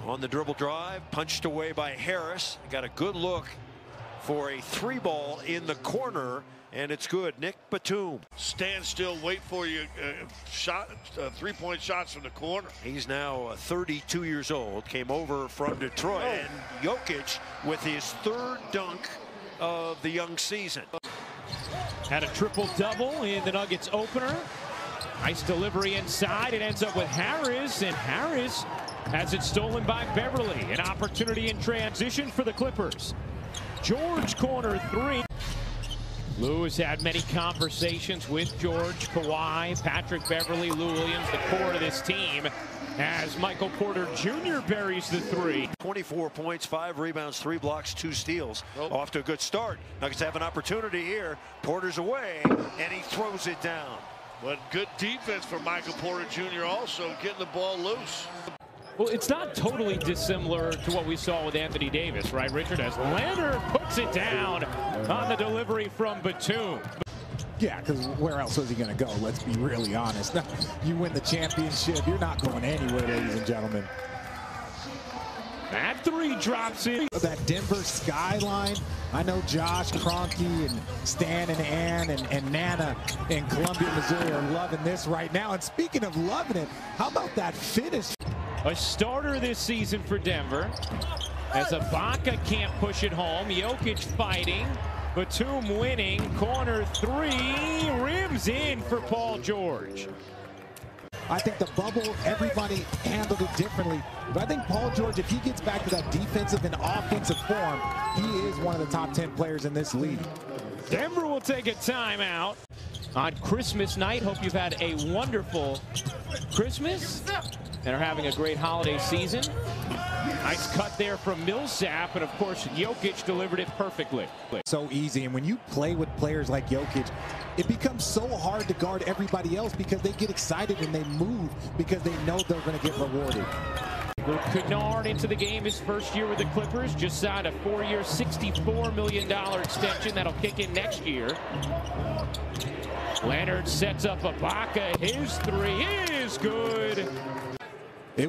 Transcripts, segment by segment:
On the dribble drive, punched away by Harris. Got a good look for a 3-ball in the corner, and it's good. Nick Batum. Stand still, wait for you. Three-point shots from the corner. He's now 32 years old. Came over from Detroit. And Jokic with his 3rd dunk of the young season. Had a triple-double in the Nuggets opener. Nice delivery inside. It ends up with Harris, and Harris has it stolen by Beverly. An opportunity in transition for the Clippers. George, corner 3. Lou has had many conversations with George, Kawhi, Patrick Beverly, Lou Williams, the core of this team, as Michael Porter Jr. buries the 3. 24 points, 5 rebounds, 3 blocks, 2 steals. Off to a good start. Nuggets have an opportunity here. Porter's away, and he throws it down. But good defense for Michael Porter Jr. also, getting the ball loose. Well, it's not totally dissimilar to what we saw with Anthony Davis, right, Richard? As Leonard puts it down on the delivery from Batum. Yeah, because where else was he going to go? Let's be really honest. You win the championship, you're not going anywhere, ladies and gentlemen. That 3 drops in. That Denver skyline. I know Josh, Kroenke, and Stan, and Ann, and Nana in Columbia, Missouri are loving this right now. And speaking of loving it, how about that finish? A starter this season for Denver. As Ibaka can't push it home. Jokic fighting. Batum winning. Corner 3. Rims in for Paul George. I think the bubble, everybody handled it differently. But I think Paul George, if he gets back to that defensive and offensive form, he is one of the top 10 players in this league. Denver will take a timeout on Christmas night. Hope you've had a wonderful Christmas and are having a great holiday season. Nice cut there from Millsap, and of course Jokic delivered it perfectly. So easy, and when you play with players like Jokic, it becomes so hard to guard everybody else because they get excited and they move because they know they're going to get rewarded. Luke Kennard into the game his first year with the Clippers. Just signed a 4-year, $64 million extension that'll kick in next year. Leonard sets up Ibaka. His 3 is good. It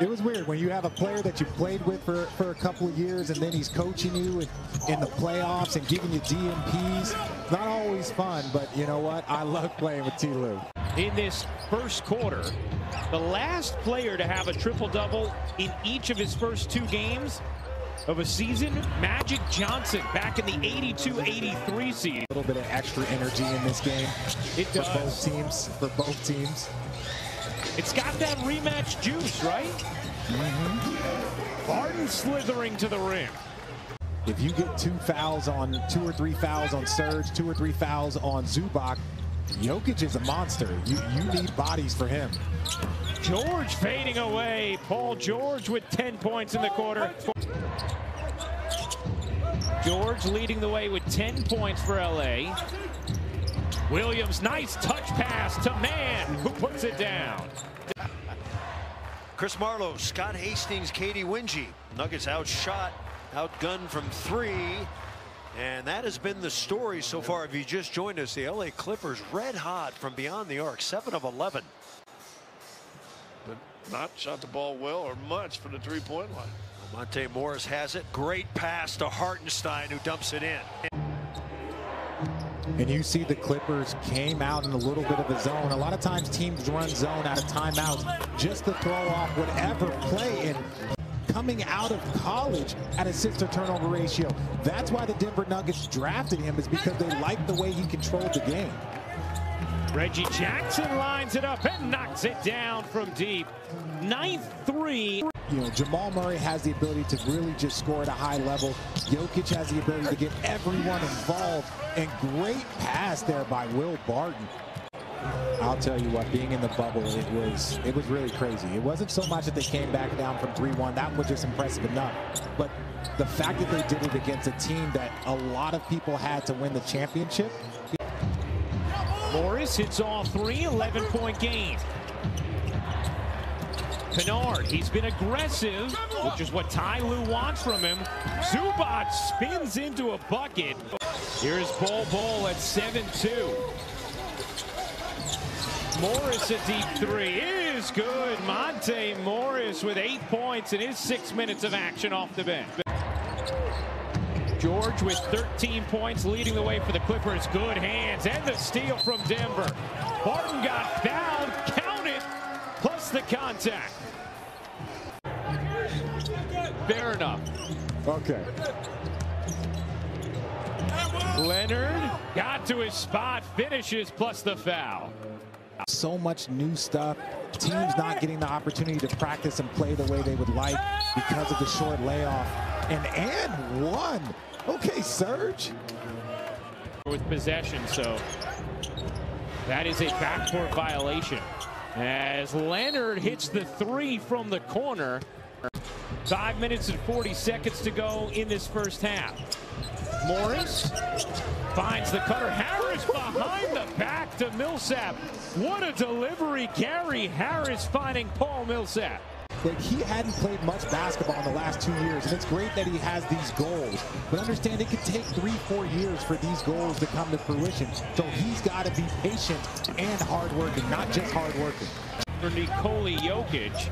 was weird when you have a player that you played with for a couple of years and then he's coaching you in the playoffs and giving you DMPs. Not always fun, but you know what? I love playing with T. Lou. In this first quarter, the last player to have a triple-double in each of his first 2 games of a season, Magic Johnson, back in the 82-83 season. A little bit of extra energy in this game. It does. For both teams. It's got that rematch juice, right? Barton slithering to the rim. If you get 2 or 3 fouls on Serge, 2 or 3 fouls on Zubac, Jokic is a monster. You need bodies for him. George fading away. Paul George with 10 points in the quarter. George leading the way with 10 points for LA. Williams, nice touch pass to Mann, who puts it down. Chris Marlowe, Scott Hastings, Katie Winge. Nuggets outshot, outgunned from 3. And that has been the story so far. If you just joined us, the LA Clippers red hot from beyond the arc, 7 of 11. But not shot the ball well or much for the 3-point line. Monte Morris has it. Great pass to Hartenstein, who dumps it in. And you see the Clippers came out in a little bit of a zone. A lot of times teams run zone out of timeouts just to throw off whatever play. And coming out of college at assist to turnover ratio, that's why the Denver Nuggets drafted him, is because they liked the way he controlled the game. Reggie Jackson lines it up and knocks it down from deep. 9-3. You know, Jamal Murray has the ability to really just score at a high level. Jokic has the ability to get everyone involved. And great pass there by Will Barton. I'll tell you what, being in the bubble, it was really crazy. It wasn't so much that they came back down from 3-1. That was just impressive enough. But the fact that they did it against a team that a lot of people had to win the championship. Morris hits all 3, 11-point game. Kennard, he's been aggressive, which is what Ty Lue wants from him. Zubac spins into a bucket. Here's Bol at 7-2. Morris, a deep 3 is is good. Monte Morris with 8 points in his 6 minutes of action off the bench. George with 13 points leading the way for the Clippers. Good hands and the steal from Denver. Barton got fouled, count it, plus the contact. Fair enough. Okay. Leonard got to his spot, finishes, plus the foul. So much new stuff. Teams not getting the opportunity to practice and play the way they would like because of the short layoff. And one. Okay, Serge. With possession, so that is a backcourt violation. As Leonard hits the three from the corner. 5 minutes and 40 seconds to go in this first half. Morris finds the cutter. Harris behind the back to Millsap. What a delivery. Gary Harris finding Paul Millsap. Like, he hadn't played much basketball in the last 2 years, and it's great that he has these goals. But understand, it could take 3-4 years for these goals to come to fruition. So he's got to be patient and hardworking, not just hardworking. For Nikola Jokic,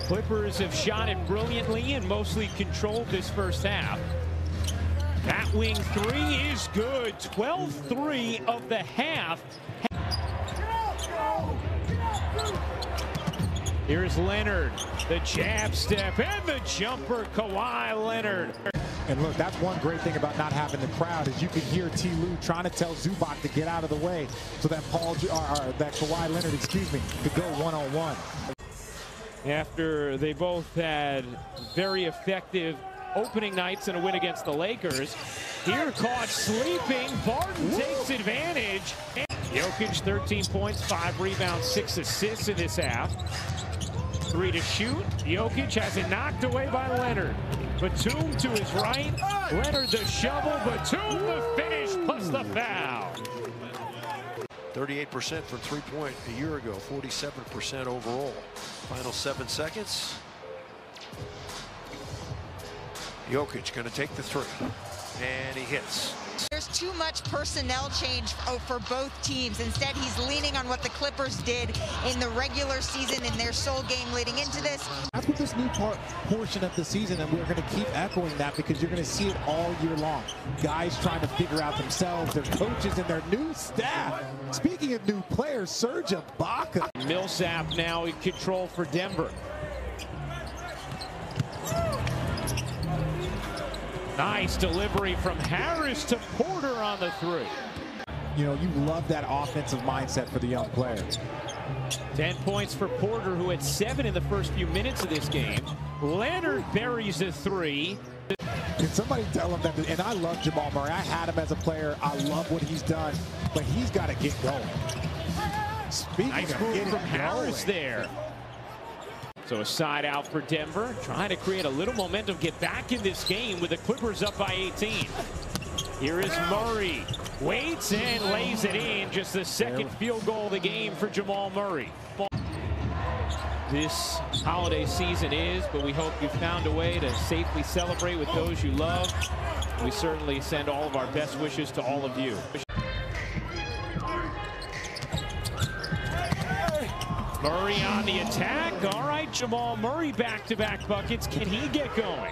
Clippers have shot it brilliantly and mostly controlled this first half. That wing three is good. 12-3 of the half. Here's Leonard, the jab step and the jumper, Kawhi Leonard. And look, that's one great thing about not having the crowd is you can hear T. Lue trying to tell Zubac to get out of the way so that that Kawhi Leonard, could go one-on-one. After they both had very effective opening nights and a win against the Lakers, here caught sleeping, Barton takes advantage. Jokic 13 points, 5 rebounds, 6 assists in this half. 3 to shoot. Jokic has it knocked away by Leonard. Batum to his right. Leonard the shovel. Batum the finish plus the foul. 38% from three-point a year ago, 47% overall. Final 7 seconds. Jokic going to take the three, and he hits. There's too much personnel change for both teams. Instead, he's leaning on what the Clippers did in the regular season in their sole game leading into this. That's what this new portion of the season, and we're going to keep echoing that because you're going to see it all year long. Guys trying to figure out themselves, their coaches, and their new staff. Speaking of new players, Serge Ibaka. Millsap now in control for Denver. Nice delivery from Harris to Porter on the three. You know, you love that offensive mindset for the young players. 10 points for Porter, who had 7 in the first few minutes of this game. Leonard buries a three. Can somebody tell him that? And I love Jamal Murray. I had him as a player. I love what he's done, but he's got to get going. Speaking nice of move getting from Harris going. there. So a side out for Denver, trying to create a little momentum, get back in this game with the Clippers up by 18. Here is Murray, waits and lays it in. Just the second field goal of the game for Jamal Murray. This holiday season is, but we hope you found a way to safely celebrate with those you love. We certainly send all of our best wishes to all of you. Murray on the attack. All right, Jamal Murray back-to-back buckets. Can he get going?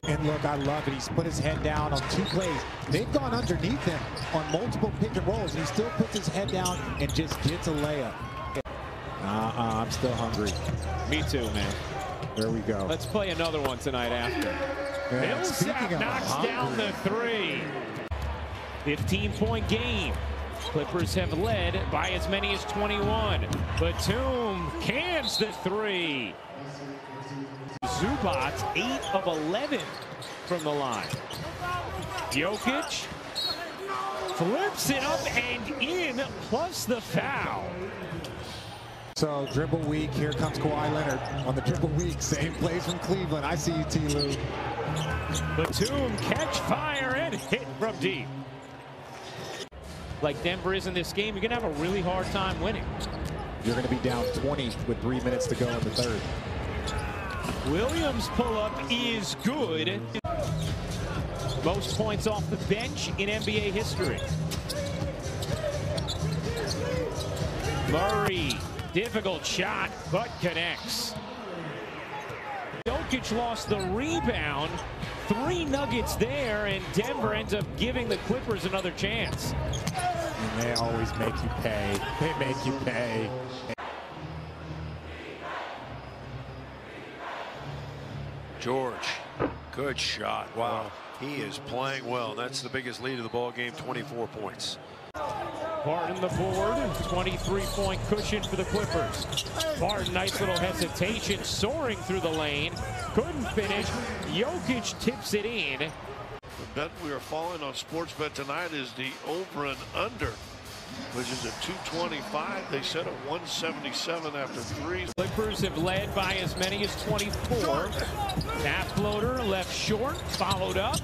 And look, I love it. He's put his head down on 2 plays. They've gone underneath him on multiple pick and rolls, and he still puts his head down and just gets a layup. I'm still hungry. Me too, man. There we go. Let's play another one tonight after. Millsap knocks down the three. 15-point game. Clippers have led by as many as 21. Batum cans the three. Zubac 8 of 11 from the line. Jokic flips it up and in, plus the foul. So dribble weak. Here comes Kawhi Leonard on the dribble weak. Same plays from Cleveland. I see you, T. Lue. Batum catch fire and hit from deep. Like Denver is in this game, you're going to have a really hard time winning. You're going to be down 20 with 3 minutes to go in the third. Williams' pull-up is good. Most points off the bench in NBA history. Murray Difficult shot, but connects. Jokic lost the rebound. 3 Nuggets there, and Denver ends up giving the Clippers another chance. And they always make you pay. They make you pay. George, good shot. Wow, he is playing well. That's the biggest lead of the ball game, 24 points. Barton the board, 23-point cushion for the Clippers. Barton, nice little hesitation, soaring through the lane. Couldn't finish. Jokic tips it in. The bet we are falling on Sportsbet tonight is the over and under, which is at 225. They set at 177 after 3. Clippers have led by as many as 24. Half floater left short, followed up.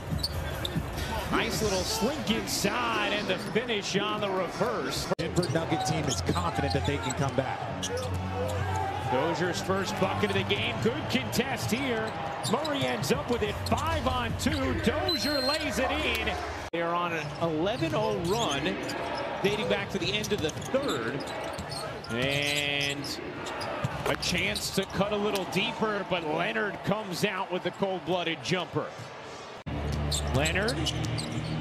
Nice little slink inside, and the finish on the reverse. Denver Nugget team is confident that they can come back. Dozier's first bucket of the game. Good contest here. Murray ends up with it 5-on-2. Dozier lays it in. They are on an 11-0 run dating back to the end of the third. And a chance to cut a little deeper, but Leonard comes out with the cold-blooded jumper. Leonard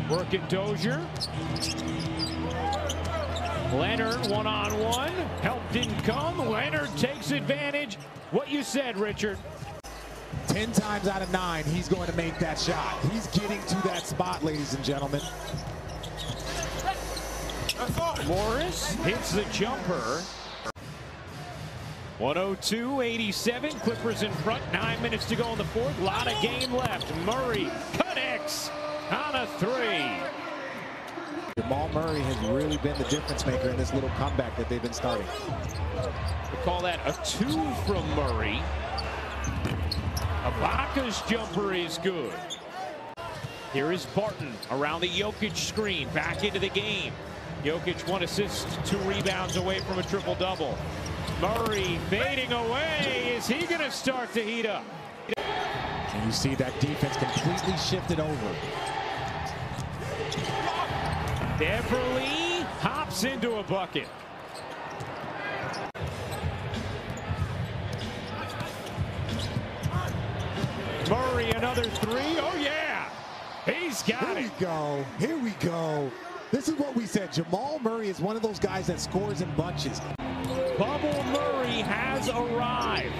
working Dozier. Leonard one-on-one. Help didn't come. Leonard takes advantage. What you said, Richard. 10 times out of 9, he's going to make that shot. He's getting to that spot, ladies and gentlemen. Morris hits the jumper. 102-87. Clippers in front. 9 minutes to go in the fourth. A lot of game left. Murray connects on a 3. Jamal Murray has really been the difference maker in this little comeback that they've been starting. We call that a 2 from Murray. Ibaka's jumper is good. Here is Barton around the Jokic screen. Back into the game. Jokic 1 assist, 2 rebounds away from a triple-double. Murray fading away. Is he going to start to heat up? And you see that defense completely shifted over. Beverly hops into a bucket. Murray another 3. Oh yeah, he's got it. Here we go. Here we go. This is what we said. Jamal Murray is one of those guys that scores in bunches. Bubble Murray has arrived.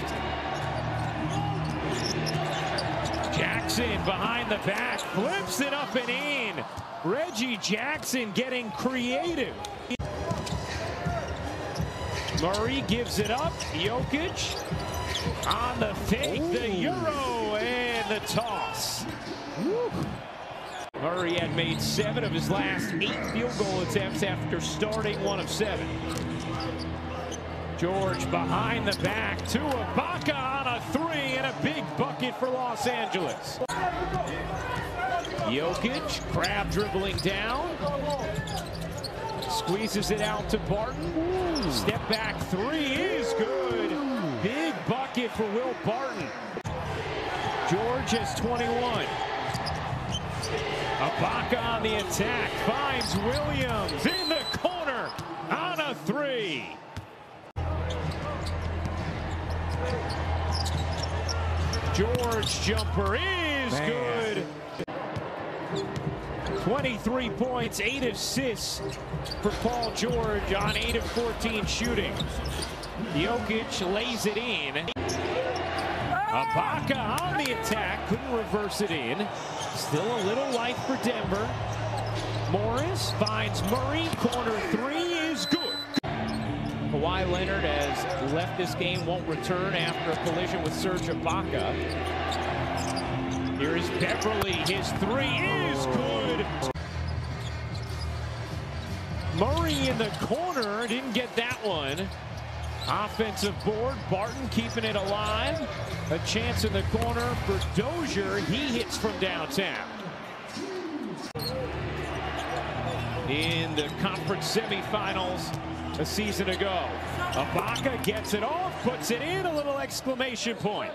Jackson behind the back, flips it up and in. Reggie Jackson getting creative. Murray gives it up. Jokic on the fake, the Euro, and the toss. Woo. Murray had made 7 of his last 8 field goal attempts after starting 1 of 7. George behind the back to Ibaka on a 3 and a big bucket for Los Angeles. Jokic, crab dribbling down. Squeezes it out to Barton. Step back 3 is good. Big bucket for Will Barton. George has 21. Ibaka on the attack, finds Williams in the corner on a 3. George jumper is good. 23 points, 8 assists for Paul George on 8 of 14 shooting. Jokic lays it in. Ibaka on the attack, couldn't reverse it in. Still a little light for Denver. Morris finds Murray, corner 3 is good. Kawhi Leonard has left this game, won't return after a collision with Serge Ibaka. Here is Beverly, his 3 is good. Murray in the corner, didn't get that one. Offensive board, Barton keeping it alive. A chance in the corner for Dozier, he hits from downtown. In the conference semifinals a season ago, Ibaka gets it off, puts it in, a little exclamation point.